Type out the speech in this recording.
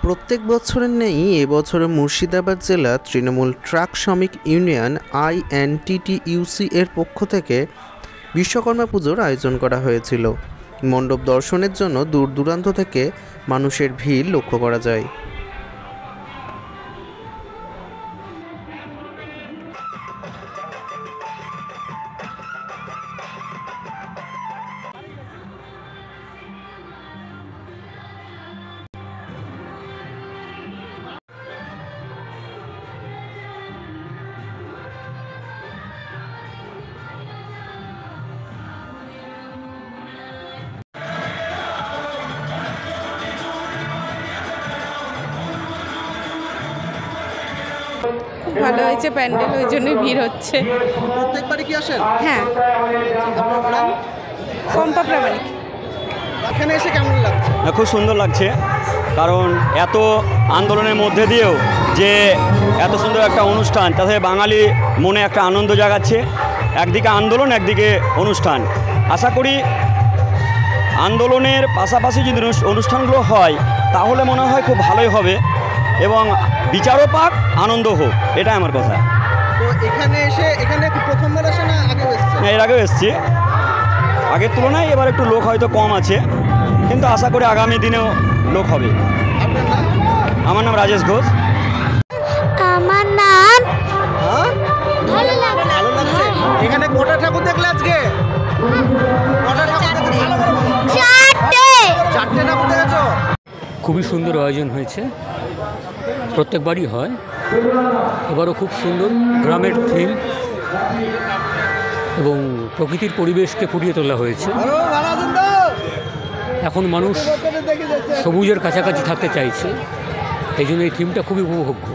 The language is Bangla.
প্রত্যেক বছরের নেই এবছরে মুর্শিদাবাদ জেলা তৃণমূল ট্রাক শ্রমিক ইউনিয়ন INTTUC এর পক্ষ থেকে বিশ্বকর্মা পুজোর আয়োজন করা হয়েছিল। মণ্ডপ দর্শনের জন্য দূর দূরান্ত থেকে মানুষের ভিড় লক্ষ্য করা যায়। খুব ভালো হয়েছে প্যান্ডেল, ওই জন্যই ভিড় হচ্ছে। প্রত্যেকবারই কি আসেন? হ্যাঁ, পম্পা প্রামাণিক। এখানে এসে কেমন লাগছে? খুব সুন্দর লাগছে, কারণ এত আন্দোলনের মধ্যে দিয়েও যে এত সুন্দর একটা অনুষ্ঠান, তাতে বাঙালি মনে একটা আনন্দ জাগাচ্ছে। একদিকে আন্দোলন, একদিকে অনুষ্ঠান। আশা করি আন্দোলনের পাশাপাশি যদি অনুষ্ঠানগুলো হয় তাহলে মনে হয় খুব ভালোই হবে এবং বিচারও পাক, আনন্দ হোক, এটাই আমার কথা। তো এখানে প্রথমবার আসে না আগেও এসেছে? না, এর আগেও এসেছি। আগের তুলনায় এবার একটু লোক হয়তো কম আছে, কিন্তু আশা করি আগামী দিনেও লোক হবে। আপনার নাম? আমার নাম রাজেশ ঘোষ। আমার নাম ভালো লাগছে। এখানে কটা ঠাকুর দেখলে আজকে? কটা ঠাকুর দেখেছো? চারটে ঠাকুর দেখেছো? খুবই সুন্দর আয়োজন হয়েছে, প্রত্যেকবারই হয়, এবারও খুব সুন্দর গ্রামের থিম এবং প্রকৃতির পরিবেশকে ফুটিয়ে তোলা হয়েছে। এখন মানুষ সবুজের কাছাকাছি থাকতে চাইছে, এই জন্য এই থিমটা খুবই উপভোগ্য।